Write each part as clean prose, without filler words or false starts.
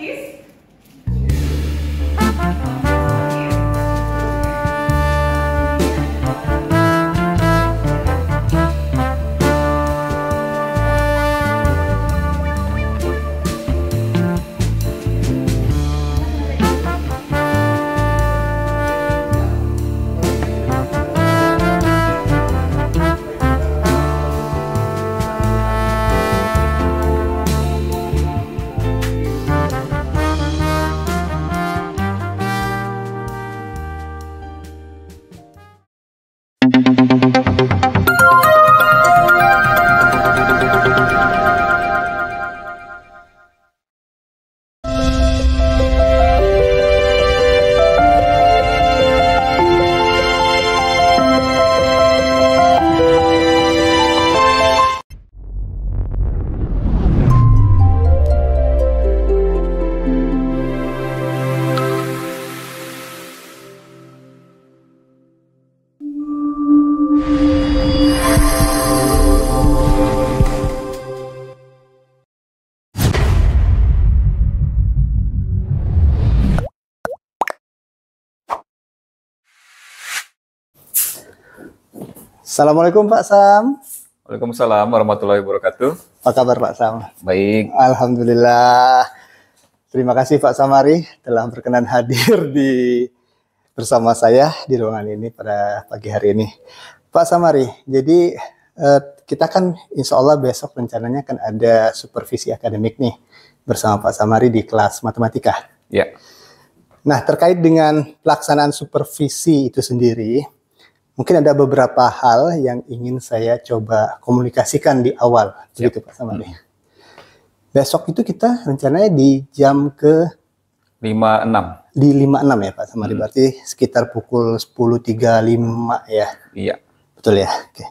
is Assalamualaikum Pak Sam. Waalaikumsalam warahmatullahi wabarakatuh. Apa kabar Pak Sam? Baik. Alhamdulillah. Terima kasih Pak Samari telah berkenan hadir bersama saya di ruangan ini pada pagi hari ini. Pak Samari, jadi kita kan insya Allah besok rencananya kan ada supervisi akademik nih bersama Pak Samari di kelas matematika. Ya. Nah, terkait dengan pelaksanaan supervisi itu sendiri, mungkin ada beberapa hal yang ingin saya coba komunikasikan di awal, begitu Pak Samari. Besok itu kita rencananya di jam ke 56. Di 56 ya Pak Samari, berarti sekitar pukul 10.35 ya. Iya. Betul ya. Oke.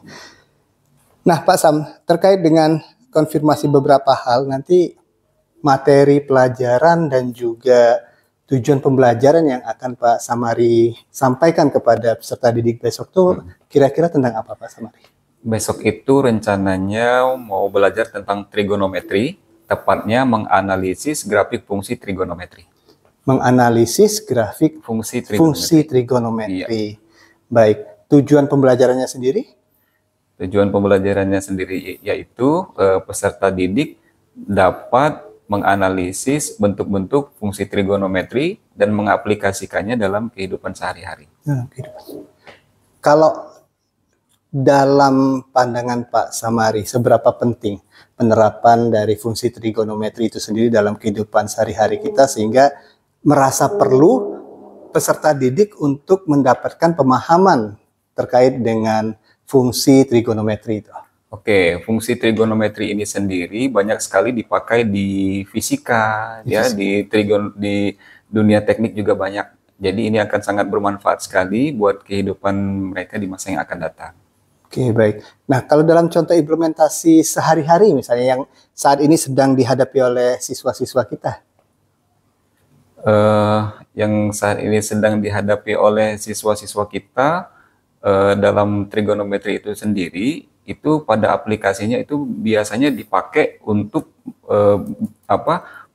Nah Pak Sam, terkait dengan konfirmasi beberapa hal, nanti materi pelajaran dan juga tujuan pembelajaran yang akan Pak Samari sampaikan kepada peserta didik besok tuh kira-kira tentang apa Pak Samari? Besok itu rencananya mau belajar tentang trigonometri, tepatnya menganalisis grafik fungsi trigonometri. Menganalisis grafik fungsi trigonometri. Iya. Baik, tujuan pembelajarannya sendiri? Tujuan pembelajarannya sendiri yaitu peserta didik dapat menganalisis bentuk-bentuk fungsi trigonometri dan mengaplikasikannya dalam kehidupan sehari-hari. Kalau dalam pandangan Pak Samari, seberapa penting penerapan dari fungsi trigonometri itu sendiri dalam kehidupan sehari-hari kita sehingga merasa perlu peserta didik untuk mendapatkan pemahaman terkait dengan fungsi trigonometri itu? Oke, fungsi trigonometri ini sendiri banyak sekali dipakai di fisika, ya, di dunia teknik juga banyak. Jadi ini akan sangat bermanfaat sekali buat kehidupan mereka di masa yang akan datang. Oke, baik. Nah, kalau dalam contoh implementasi sehari-hari misalnya yang saat ini sedang dihadapi oleh siswa-siswa kita. Yang saat ini sedang dihadapi oleh siswa-siswa kita dalam trigonometri itu sendiri, itu pada aplikasinya itu biasanya dipakai untuk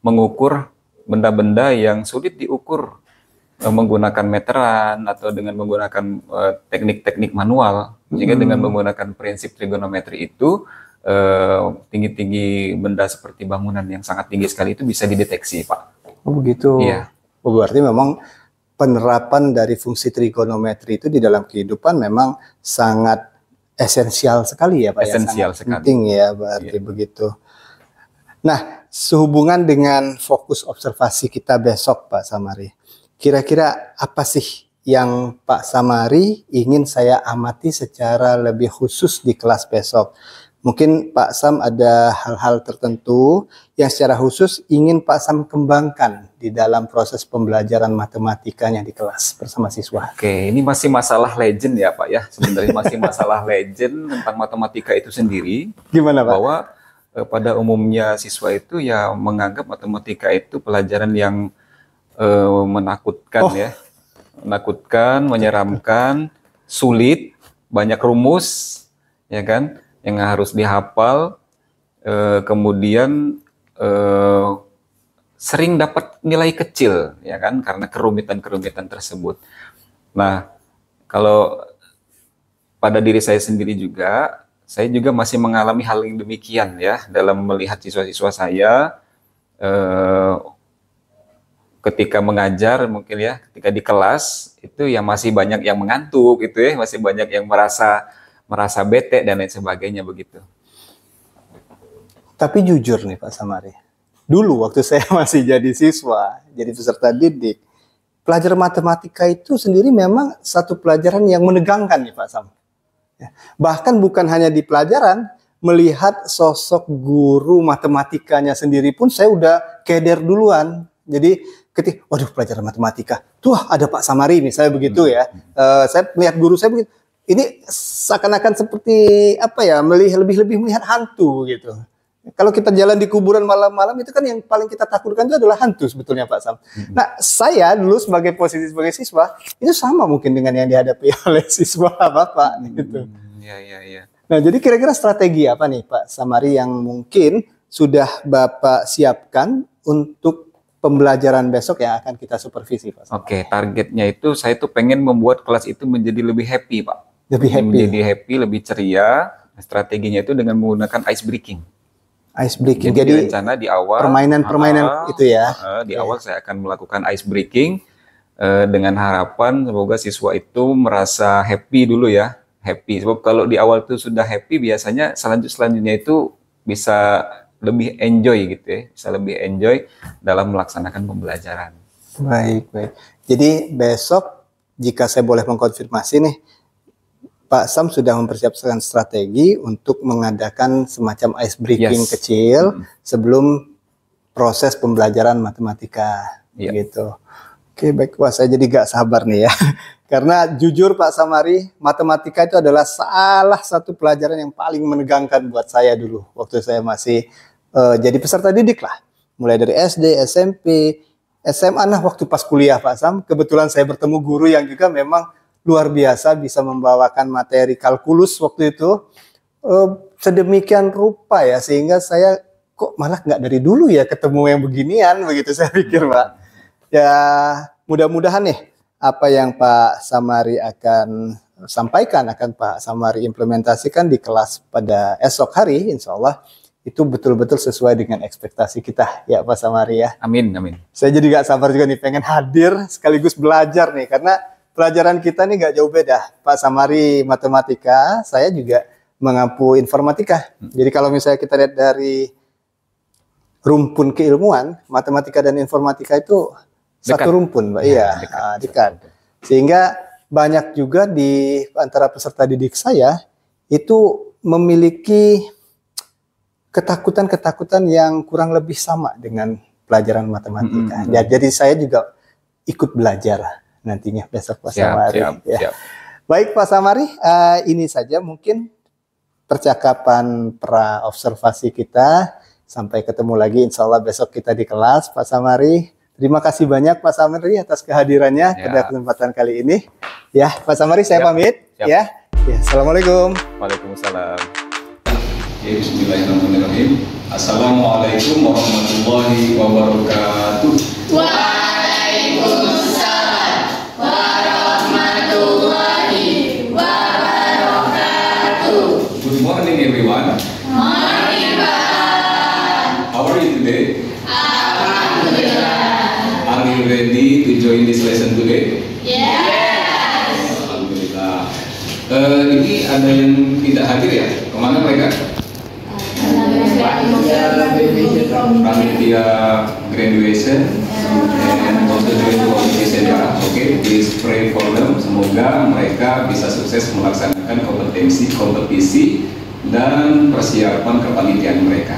mengukur benda-benda yang sulit diukur menggunakan meteran atau dengan menggunakan teknik-teknik manual. Sehingga dengan menggunakan prinsip trigonometri itu tinggi-tinggi benda seperti bangunan yang sangat tinggi sekali itu bisa dideteksi, Pak. Oh begitu. Iya. Oh, berarti memang penerapan dari fungsi trigonometri itu di dalam kehidupan memang sangat esensial sekali ya Pak. Esensial ya, sekali. Penting ya berarti begitu. Nah, sehubungan dengan fokus observasi kita besok Pak Samari, kira-kira apa sih yang Pak Samari ingin saya amati secara lebih khusus di kelas besok? Mungkin Pak Sam ada hal-hal tertentu yang secara khusus ingin Pak Sam kembangkan di dalam proses pembelajaran matematikanya di kelas bersama siswa. Oke, ini masih masalah legend ya Pak ya. Sebenarnya masih masalah legend tentang matematika itu sendiri. Gimana Pak? Bahwa pada umumnya siswa itu ya menganggap matematika itu pelajaran yang menakutkan ya. Menakutkan, menyeramkan, sulit, banyak rumus, ya kan? Yang harus dihafal, kemudian sering dapat nilai kecil, ya kan, karena kerumitan-kerumitan tersebut. Nah, kalau pada diri saya sendiri juga, saya juga masih mengalami hal yang demikian ya, dalam melihat siswa-siswa saya ketika mengajar mungkin ya, ketika di kelas itu ya masih banyak yang mengantuk gitu ya, masih banyak yang merasa bete dan lain sebagainya begitu. Tapi jujur nih Pak Samari, dulu waktu saya masih jadi siswa, jadi peserta didik, pelajaran matematika itu sendiri memang satu pelajaran yang menegangkan nih Pak Sam. Ya. Bahkan bukan hanya di pelajaran, melihat sosok guru matematikanya sendiri pun saya udah keder duluan. Jadi ketika, waduh pelajaran matematika, tuh ada Pak Samari misalnya begitu ya. Saya melihat guru saya begitu, ini seakan-akan seperti apa ya, lebih melihat hantu gitu. Kalau kita jalan di kuburan malam-malam itu kan yang paling kita takutkan itu adalah hantu sebetulnya Pak Sam. Nah saya dulu sebagai posisi sebagai siswa itu sama mungkin dengan yang dihadapi oleh siswa Bapak gitu. Ya. Nah jadi kira-kira strategi apa nih Pak Samari yang mungkin sudah Bapak siapkan untuk pembelajaran besok yang akan kita supervisi Pak Samari? Oke, targetnya itu saya tuh pengen membuat kelas itu menjadi lebih happy Pak. Lebih happy. Menjadi happy, lebih ceria. Strateginya itu dengan menggunakan ice breaking. Ice breaking. Jadi rencana di awal permainan itu ya. Di awal saya akan melakukan ice breaking dengan harapan semoga siswa itu merasa happy dulu ya, happy. Sebab kalau di awal itu sudah happy biasanya selanjutnya itu bisa lebih enjoy gitu ya, bisa lebih enjoy dalam melaksanakan pembelajaran. Baik. Jadi besok jika saya boleh mengkonfirmasi nih, Pak Sam sudah mempersiapkan strategi untuk mengadakan semacam ice breaking kecil sebelum proses pembelajaran matematika gitu. Oke, baik. Wah, saya jadi gak sabar nih ya. Karena jujur Pak Samari, matematika itu adalah salah satu pelajaran yang paling menegangkan buat saya dulu waktu saya masih jadi peserta didik lah. Mulai dari SD, SMP, SMA, nah waktu pas kuliah Pak Sam, kebetulan saya bertemu guru yang juga memang luar biasa bisa membawakan materi kalkulus waktu itu sedemikian rupa ya, sehingga saya kok malah nggak dari dulu ya ketemu yang beginian begitu saya pikir Pak. Ya mudah-mudahan nih apa yang Pak Samari akan sampaikan, akan Pak Samari implementasikan di kelas pada esok hari insya Allah itu betul-betul sesuai dengan ekspektasi kita ya Pak Samari ya. Amin. Saya jadi gak sabar juga nih pengen hadir sekaligus belajar nih, karena pelajaran kita nih gak jauh beda. Pak Samari matematika, saya juga mengampu informatika. Jadi kalau misalnya kita lihat dari rumpun keilmuan, matematika dan informatika itu satu rumpun, Pak. Iya, dekat. Sehingga banyak juga di antara peserta didik saya itu memiliki ketakutan-ketakutan yang kurang lebih sama dengan pelajaran matematika. Jadi saya juga ikut belajar nantinya besok Pak Samari. Siap. Baik Pak Samari, ini saja mungkin percakapan pra observasi kita. Sampai ketemu lagi insya Allah besok kita di kelas Pak Samari. Terima kasih banyak Pak Samari atas kehadirannya pada kesempatan kali ini. Ya Pak Samari saya pamit. Ya. Assalamualaikum. Waalaikumsalam. Bismillahirrahmanirrahim. Assalamualaikum warahmatullahi wabarakatuh. Waalaikumsalam warahmatullahi wabarakatuh. Good morning everyone. Morning Pak. How are you today? Alhamdulillah. Are you ready to join this lesson today? Yes. Alhamdulillah. Ini ada yang tidak hadir ya? Kemana mereka? Panitia graduation and also join the competition ya. Oke, please pray for them. Semoga mereka bisa sukses melaksanakan kompetisi dan persiapan kepanitiaan mereka.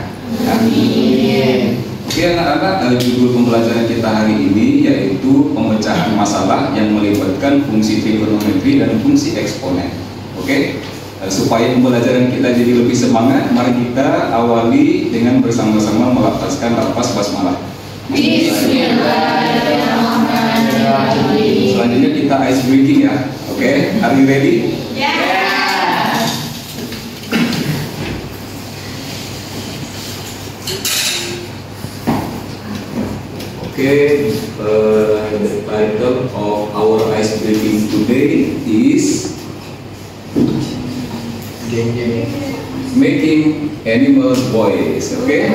Amin. Oke anak-anak, judul pembelajaran kita hari ini yaitu pemecahan masalah yang melibatkan fungsi trigonometri dan fungsi eksponen. Oke. Supaya pembelajaran kita jadi lebih semangat, mari kita awali dengan bersama-sama melafazkan lafaz basmalah. Bismillahirrahmanirrahim. Selanjutnya kita ice breaking ya. Oke, are you ready? Yes. Okay, the title of our ice breaking today is making animal voice. Okay.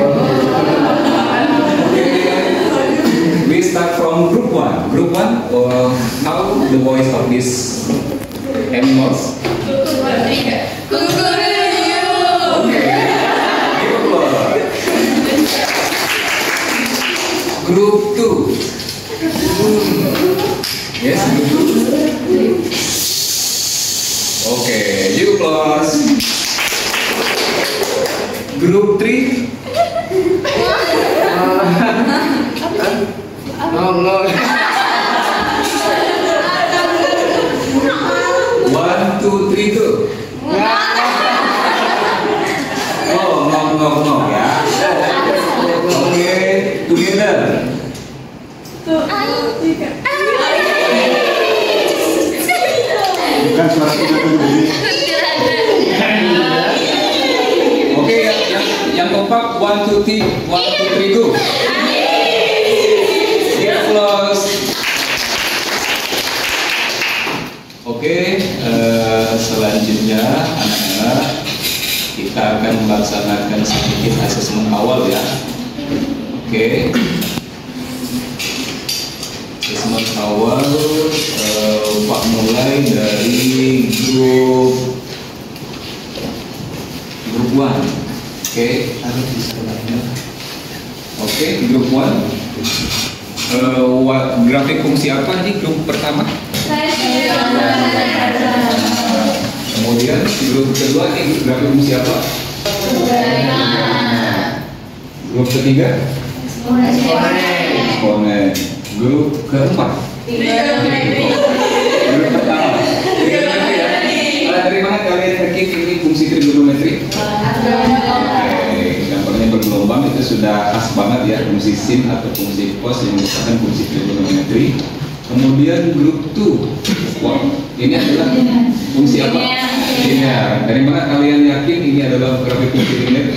We start from group one. Group one, how the voice of these animals? Okay. Give applause. Group two. Yes, group two. Okay, give applause. Group three. No. 1, 2, 3, go. Oh, no, ya. Oke, together. Bukan suara kita sendiri. Oke, yang kompak 1, 2, 3, go. Give applause. Oke, selanjutnya anak-anak kita akan melaksanakan sedikit asesmen awal ya. Oke, asesmen awal Pak mulai dari grup 1. Oke, grup 1. Grafik fungsi apa nih grup pertama? Kemudian grup kedua ini grafik fungsi apa? Grup ketiga? Eksponen. Grup keempat? Grup pertama? Trigonometri ya? Dari mana kalian yakin ini fungsi trigonometri? Gambarnya bergelombang itu sudah khas banget ya, fungsi sin atau fungsi cos yang merupakan fungsi trigonometri. Kemudian grup 2, ini adalah fungsi apa? Linear. Dari mana kalian yakin ini adalah grafik fungsi linear?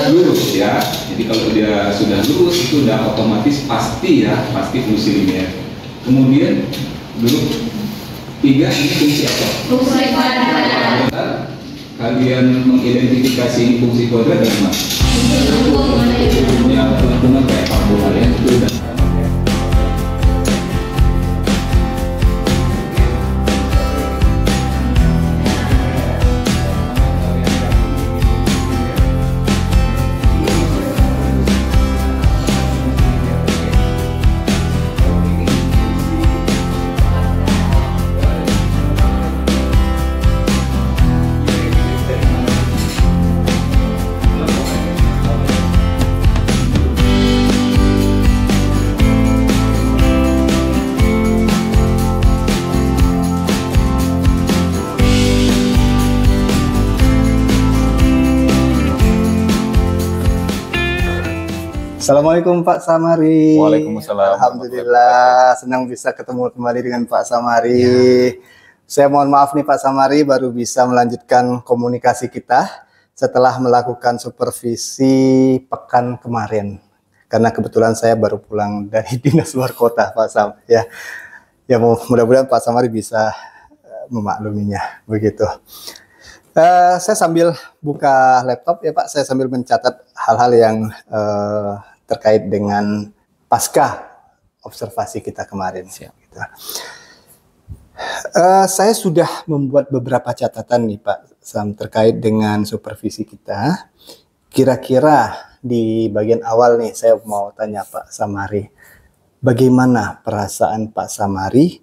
Lurus ya. Jadi kalau dia sudah lurus itu sudah otomatis pasti ya, pasti fungsi linear. Kemudian grup 3 ini fungsi apa? Fungsi kuadrat. Kalian mengidentifikasi ini fungsi kuadrat dari mana? Yang teman-teman kayak parabola ya itu udah. Assalamualaikum Pak Samari. Waalaikumsalam. Alhamdulillah, senang bisa ketemu kembali dengan Pak Samari. Saya mohon maaf nih Pak Samari, baru bisa melanjutkan komunikasi kita setelah melakukan supervisi pekan kemarin. Karena kebetulan saya baru pulang dari dinas luar kota Pak Sam. Ya mudah-mudahan Pak Samari bisa memakluminya begitu. Saya sambil buka laptop ya Pak, saya sambil mencatat hal-hal yang terkait dengan pasca observasi kita kemarin. Gitu. Saya sudah membuat beberapa catatan nih Pak Sam terkait dengan supervisi kita. Kira-kira di bagian awal nih saya mau tanya Pak Samari, bagaimana perasaan Pak Samari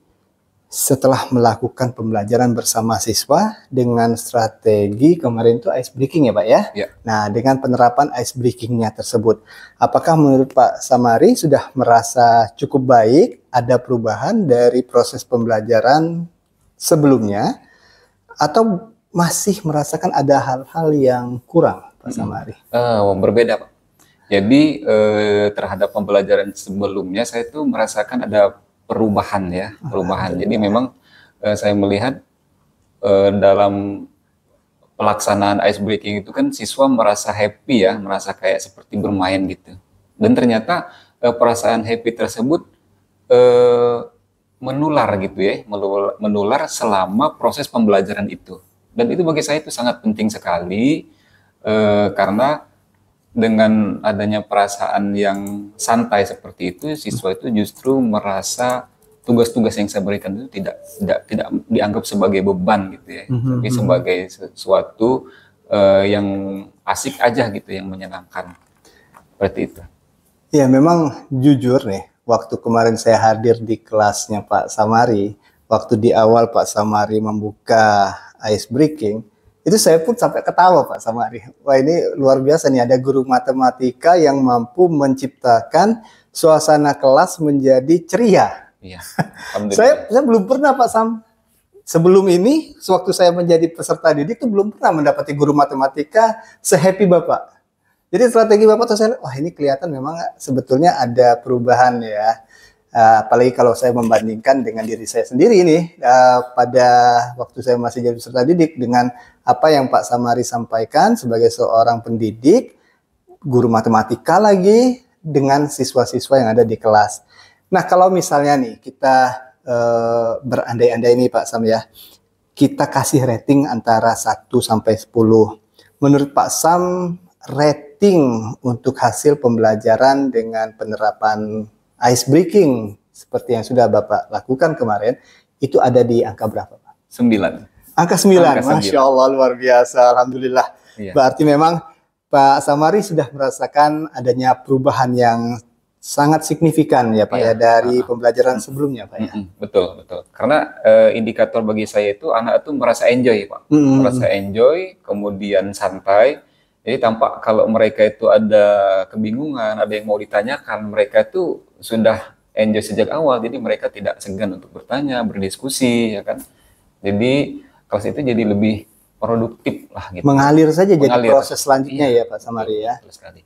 setelah melakukan pembelajaran bersama siswa dengan strategi kemarin itu ice breaking ya Pak ya? Ya. Nah dengan penerapan ice breakingnya tersebut, apakah menurut Pak Samari sudah merasa cukup baik, ada perubahan dari proses pembelajaran sebelumnya, atau masih merasakan ada hal-hal yang kurang Pak Samari? Berbeda Pak. Jadi terhadap pembelajaran sebelumnya saya tuh merasakan ada perubahan ya, perubahan. Jadi memang saya melihat dalam pelaksanaan ice breaking itu kan siswa merasa happy ya, merasa kayak seperti bermain gitu. Dan ternyata perasaan happy tersebut eh, menular gitu ya, menular selama proses pembelajaran itu. Dan itu bagi saya itu sangat penting sekali karena dengan adanya perasaan yang santai seperti itu, siswa itu justru merasa tugas-tugas yang saya berikan itu tidak dianggap sebagai beban gitu ya, tapi sebagai sesuatu yang asik aja gitu, yang menyenangkan. Seperti itu. Ya, memang jujur nih, waktu kemarin saya hadir di kelasnya Pak Samari, waktu di awal Pak Samari membuka ice breaking, itu saya pun sampai ketawa Pak Samari. Wah, ini luar biasa nih, ada guru matematika yang mampu menciptakan suasana kelas menjadi ceria. Iya. Saya belum pernah Pak Sam, sebelum ini, sewaktu saya menjadi peserta didik itu belum pernah mendapati guru matematika se-happy Bapak. Jadi strategi Bapak tuh saya, wah ini kelihatan memang sebetulnya ada perubahan ya. Apalagi kalau saya membandingkan dengan diri saya sendiri ini, pada waktu saya masih jadi peserta didik, dengan apa yang Pak Samari sampaikan sebagai seorang pendidik, guru matematika lagi, dengan siswa-siswa yang ada di kelas. Nah, kalau misalnya nih kita berandai-andai nih Pak Sam ya, kita kasih rating antara 1 sampai 10. Menurut Pak Sam, rating untuk hasil pembelajaran dengan penerapan ice breaking seperti yang sudah Bapak lakukan kemarin, itu ada di angka berapa Pak? 9. Angka 9, Masya Allah, luar biasa, Alhamdulillah. Iya. Berarti memang Pak Samari sudah merasakan adanya perubahan yang sangat signifikan ya Pak ya dari pembelajaran sebelumnya Pak ya. Betul. Karena indikator bagi saya itu anak itu merasa enjoy Pak, merasa enjoy, kemudian santai. Jadi tampak kalau mereka itu ada kebingungan, ada yang mau ditanyakan, mereka itu sudah enjoy sejak awal. Jadi mereka tidak segan untuk bertanya, berdiskusi, ya kan. Jadi kelas itu jadi lebih produktif lah gitu. Mengalir saja jadi proses selanjutnya ya Pak Samari ya. Betul sekali.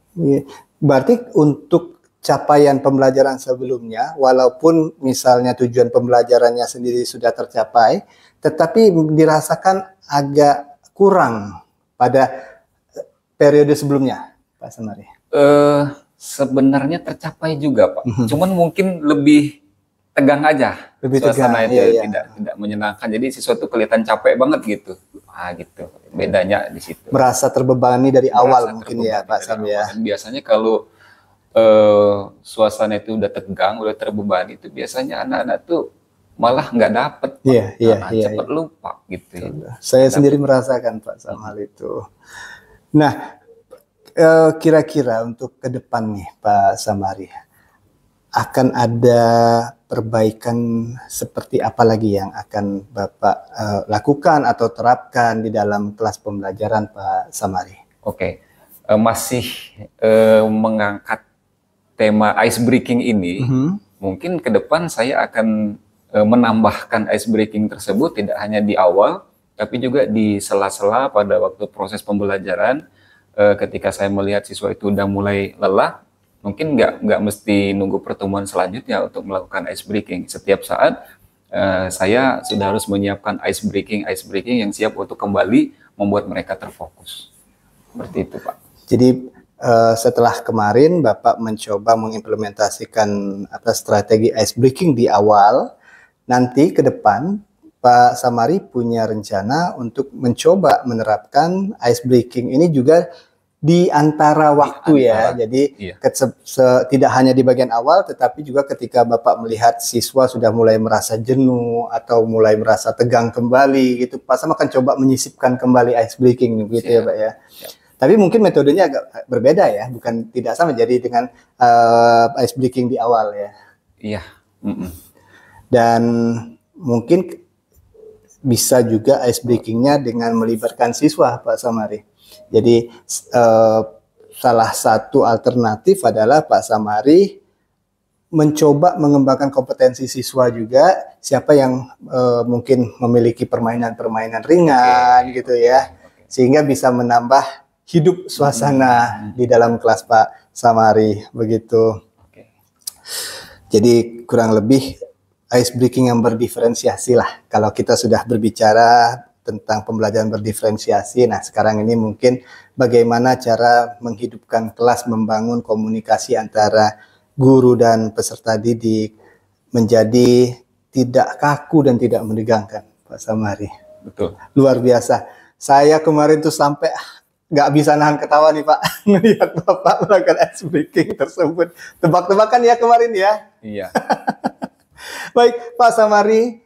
Berarti untuk capaian pembelajaran sebelumnya, walaupun misalnya tujuan pembelajarannya sendiri sudah tercapai, tetapi dirasakan agak kurang pada periode sebelumnya, Pak Samari. Sebenarnya tercapai juga, Pak. Cuman mungkin lebih tegang aja. Lebih suasana tegang, itu tidak menyenangkan. Jadi sesuatu kelihatan capek banget gitu. Gitu. Bedanya di situ. Merasa terbebani dari awal mungkin ya, Pak Sam ya. Biasanya kalau suasana itu udah tegang, udah terbebani, itu biasanya anak-anak tuh malah nggak dapet, cepat lupa gitu. Saya sendiri merasakan Pak Sam hal itu. Nah, kira-kira untuk ke depan nih Pak Samari, akan ada perbaikan seperti apa lagi yang akan Bapak lakukan atau terapkan di dalam kelas pembelajaran Pak Samari? Oke, masih mengangkat tema ice breaking ini, mungkin ke depan saya akan menambahkan ice breaking tersebut tidak hanya di awal, tapi juga di sela-sela pada waktu proses pembelajaran, ketika saya melihat siswa itu udah mulai lelah, mungkin nggak mesti nunggu pertemuan selanjutnya untuk melakukan ice breaking. Setiap saat saya sudah harus menyiapkan ice breaking yang siap untuk kembali membuat mereka terfokus. Seperti itu, Pak. Jadi setelah kemarin Bapak mencoba mengimplementasikan strategi ice breaking di awal, nanti ke depan Pak Samari punya rencana untuk mencoba menerapkan ice breaking ini juga di antara waktu Jadi tidak hanya di bagian awal, tetapi juga ketika Bapak melihat siswa sudah mulai merasa jenuh atau mulai merasa tegang kembali gitu, Pak Sam akan coba menyisipkan kembali ice breaking gitu ya Pak ya. Tapi mungkin metodenya agak berbeda ya, bukan tidak sama jadi dengan ice breaking di awal ya. Iya. Dan mungkin bisa juga ice breakingnya dengan melibatkan siswa, Pak Samari. Jadi salah satu alternatif adalah Pak Samari mencoba mengembangkan kompetensi siswa juga. Siapa yang mungkin memiliki permainan-permainan ringan gitu ya, sehingga bisa menambah hidup suasana di dalam kelas Pak Samari begitu. Jadi kurang lebih ice breaking yang berdiferensiasi lah. Kalau kita sudah berbicara tentang pembelajaran berdiferensiasi, nah sekarang ini mungkin bagaimana cara menghidupkan kelas, membangun komunikasi antara guru dan peserta didik menjadi tidak kaku dan tidak menegangkan, Pak Samari. Betul. Luar biasa. Saya kemarin tuh sampai nggak bisa nahan ketawa nih Pak, melihat Bapak melakukan ice breaking tersebut. Tebak-tebakan ya kemarin ya. Iya. Baik, Pak Samari,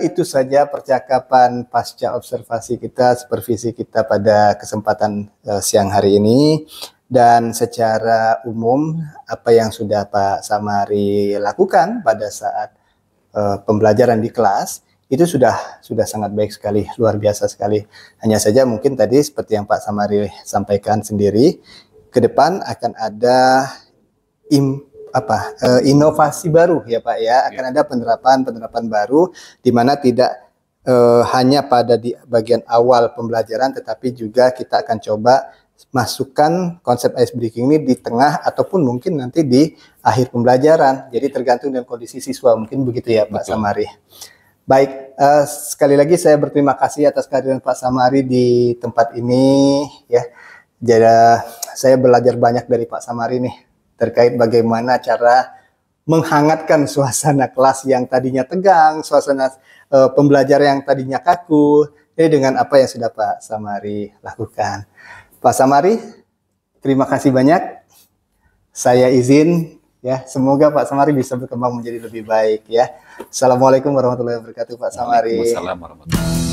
itu saja percakapan pasca observasi kita, supervisi kita pada kesempatan siang hari ini. Dan secara umum, apa yang sudah Pak Samari lakukan pada saat pembelajaran di kelas, itu sudah sangat baik sekali, luar biasa sekali. Hanya saja mungkin tadi seperti yang Pak Samari sampaikan sendiri, ke depan akan ada inovasi baru ya Pak ya, akan ada penerapan baru di mana tidak hanya pada di bagian awal pembelajaran, tetapi juga kita akan coba masukkan konsep ice breaking ini di tengah ataupun mungkin nanti di akhir pembelajaran. Jadi tergantung dengan kondisi siswa, mungkin begitu ya Pak Samari. Baik, sekali lagi saya berterima kasih atas kehadiran Pak Samari di tempat ini ya. Jadi saya belajar banyak dari Pak Samari nih terkait bagaimana cara menghangatkan suasana kelas yang tadinya tegang, suasana pembelajar yang tadinya kaku, ini dengan apa yang sudah Pak Samari lakukan. Pak Samari, terima kasih banyak. Saya izin ya, semoga Pak Samari bisa berkembang menjadi lebih baik ya. Assalamualaikum warahmatullahi wabarakatuh Pak Samari. Waalaikumsalam warahmatullahi wabarakatuh.